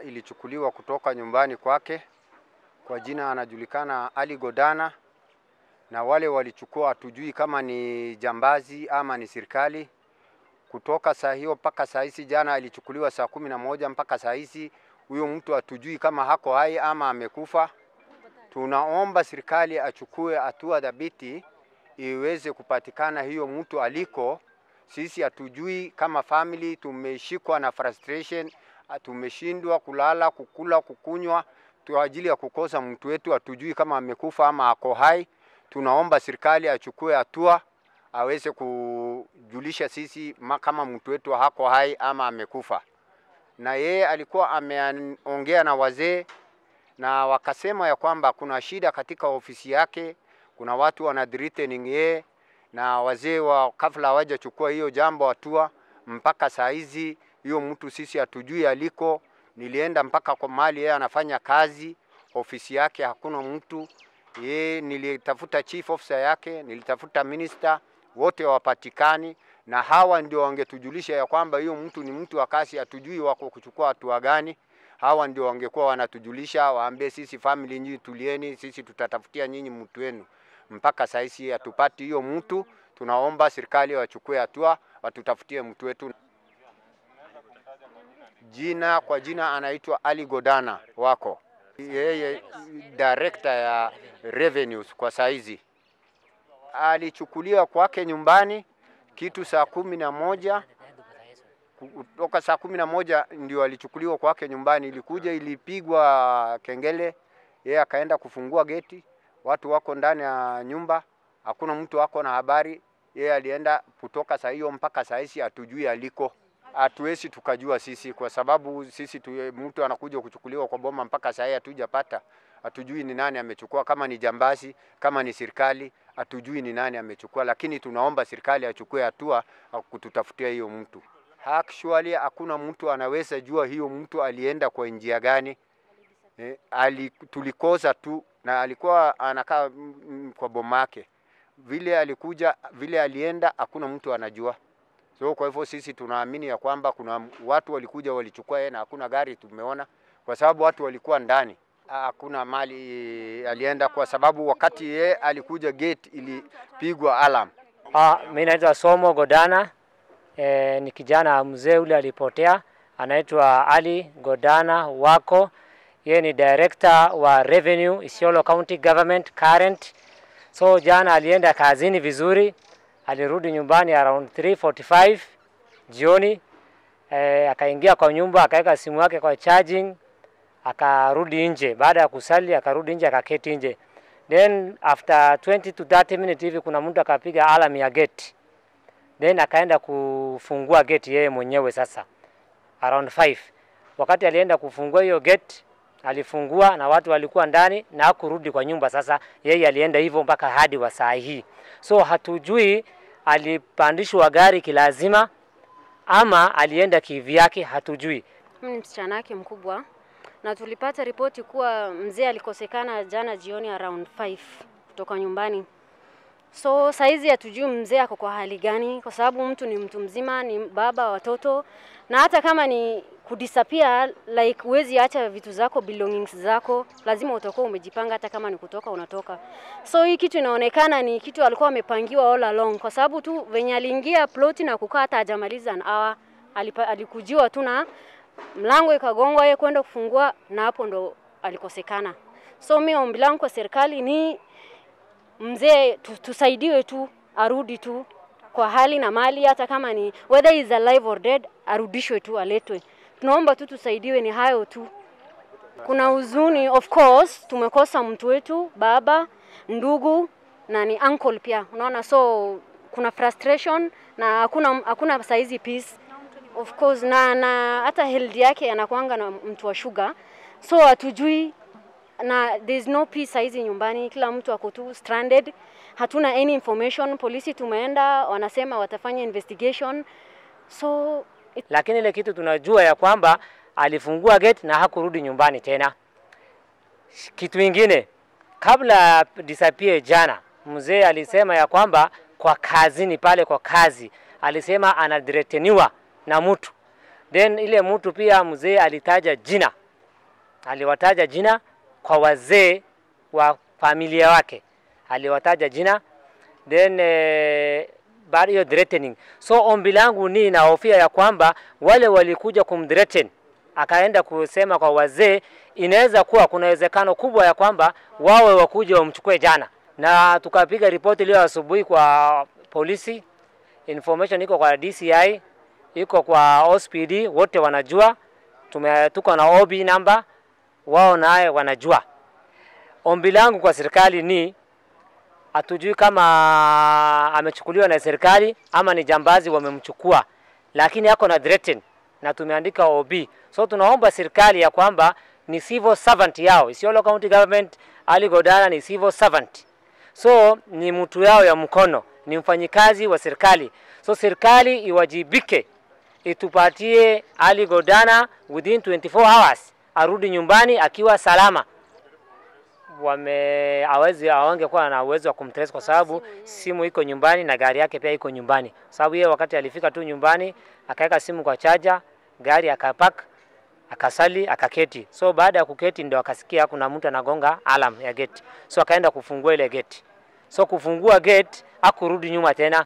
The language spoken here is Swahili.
Ilichukuliwa kutoka nyumbani kwake, kwa jina anajulikana Ali Godana, na wale walichukua hatujui kama ni jambazi ama ni serikali. Kutoka saa hiyo mpaka saa hizi, jana alichukuliwa saa 11 mpaka saa hizi, huyo mtu hatujui kama hako hai ama amekufa. Tunaomba serikali achukue hatua dhabiti iweze kupatikana hiyo mtu aliko. Sisi hatujui, kama family tumeshikwa na frustration, tumeshindwa kulala, kukula, kukunywa kwa ajili ya kukosa mtu wetu. Hatujui kama amekufa ama ako hai. Tunaomba serikali achukue hatua, aweze kujulisha sisi kama mtu wetu hako hai ama amekufa. Na yeye alikuwa ameongea na wazee na wakasema ya kwamba kuna shida katika ofisi yake, kuna watu wanadhreatening yeye, na wazee wa kafla hawajachukua hiyo jambo hatua mpaka saa hizi. Hiyo mtu sisi hatujui aliko. Nilienda mpaka kwa mahali yeye anafanya kazi, ofisi yake hakuna mtu. Nilitafuta chief officer yake, nilitafuta minister, wote hawapatikani. Na hawa ndio wangetujulisha ya kwamba hiyo mtu ni mtu wa kazi, hatujui wako kuchukua hatua gani. Hawa ndio wangekuwa wanatujulisha, waambie sisi family nyinyi tulieni, sisi tutatafutia nyinyi mtu wenu. Mpaka saa hizi hatupati hiyo mtu. Tunaomba serikali wachukue hatua, watutafutie mtu wetu. Kwa jina anaitwa Ali Godana wako. Yeye director ya revenues kwa saa hizi. Alichukuliwa kwake nyumbani kitu saa 11. Kutoka saa 11 ndio alichukuliwa kwake nyumbani. Ilikuja ilipigwa kengele, yeye akaenda kufungua geti. Watu wako ndani ya nyumba, hakuna mtu wako na habari. Yeye alienda kutoka saa hiyo mpaka saa hizi hatujui aliko. Hatuwezi tukajua sisi, kwa sababu sisi mtu anakuja kuchukuliwa kwa boma mpaka saa hii hatujapata. Hatujui ni nani amechukua, kama ni jambazi, kama ni serikali, hatujui ni nani amechukua. Lakini tunaomba serikali achukue hatua kututafutia hiyo mtu. Actually hakuna mtu anaweza jua hiyo mtu alienda kwa njia gani. Tulikosa tu, na alikuwa anakaa kwa boma yake. Vile alikuja, vile alienda, hakuna mtu anajua. So kwa hivyo sisi tunaamini ya kwamba kuna watu walikuja walichukua yeye, na hakuna gari tumeona, kwa sababu watu walikuwa ndani. Hakuna mali alienda, kwa sababu wakati yeye alikuja gate ilipigwa alarm. Mimi naitwa Somo Godana. Ni kijana mzee ule alipotea, anaitwa Ali Godana wako. Yeye ni director wa revenue Isiolo County Government current. So jana alienda kazini vizuri, alirudi nyumbani around 3:45 jioni. Akaingia kwa nyumba, akaweka simu yake kwa charging, akarudi nje. Baada ya kusali akarudi nje, akaketi nje. Then after 20 to 30 minutes hivi kuna mtu akapiga alarm ya gate. Then akaenda kufungua gate yeye mwenyewe sasa around 5. Wakati alienda kufungua hiyo gate, alifungua na watu walikuwa ndani na hakurudi kwa nyumba. Sasa yeye alienda hivyo mpaka hadi wa saa hii. So hatujui alipandishwa gari kilazima ama alienda kivyake, hatujui. Mimi msichana wake mkubwa, na tulipata ripoti kuwa mzee alikosekana jana jioni around 5 kutoka nyumbani. So saizi hatujui mzee ako kwa hali gani, kwa sababu mtu ni mtu mzima, ni baba watoto, na hata kama ni kudisappear, like huwezi acha vitu zako, belongings zako, lazima utakuwa umejipanga. Hata kama ni kutoka unatoka. So hii kitu inaonekana ni kitu alikuwa amepangiwa all along, kwa sababu tu venye aliingia plot na kukaa hata hajamaliza an hour, alikujiwa tu na mlango ikagongwa, yeye kwenda kufungua, na hapo ndo alikosekana. So mimi ombi langu kwa serikali ni mzee tusaidiwe tu, arudi tu kwa hali na mali, hata kama ni whether is alive or dead, arudishwe tu, aletwe. Tunaomba tu tusaidiwe, ni hayo tu. Kuna huzuni, of course, tumekosa mtu wetu, baba, ndugu, na ni uncle pia. Unaona, so kuna frustration na hakuna saizi peace. Of course, na hata health yake anakuanga na mtu wa sugar. So hatujui, na there's no peace saizi nyumbani, kila mtu ako tu stranded. Hatuna any information. Polisi tumeenda, wanasema watafanya investigation. So lakini ile kitu tunajua ya kwamba alifungua gate na hakurudi nyumbani tena. Kitu kingine, kabla disappear jana, mzee alisema ya kwamba kwa kazini pale kwa kazi, alisema anadreteniwa na mtu. Then ile mtu pia mzee alitaja jina, aliwataja jina kwa wazee wa familia wake, aliwataja jina. Then baada ya threatening, so ombi langu ni nahofia ya kwamba wale walikuja kumthreaten akaenda kusema kwa wazee, inaweza kuwa kuna uwezekano kubwa ya kwamba wawe wakuja wamchukue jana. Na tukapiga ripoti leo asubuhi kwa polisi, information iko kwa DCI, iko kwa OSPD, wote wanajua. Tuko na OB number, wao naye wanajua. Ombi langu kwa serikali ni, hatujui kama amechukuliwa na serikali ama ni jambazi wamemchukua, lakini yako na threaten na tumeandika OB. So tunaomba serikali ya kwamba ni civil servant yao, Isiolo County Government, Ali Godana ni civil servant. So ni mtu yao ya mkono, ni mfanyikazi wa serikali. So serikali iwajibike, itupatie Ali Godana within 24 hours arudi nyumbani akiwa salama. Hawangekuwa na uwezo wa kumtrace kwa sababu simu iko nyumbani na gari yake pia iko nyumbani. Sababu yeye wakati alifika tu nyumbani akaweka simu kwa charger, gari akapark, akasali, akaketi. So baada ya kuketi ndio akasikia kuna mtu anagonga alarm ya gate. So akaenda kufungua ile gate. So kufungua gate hakurudi nyuma tena.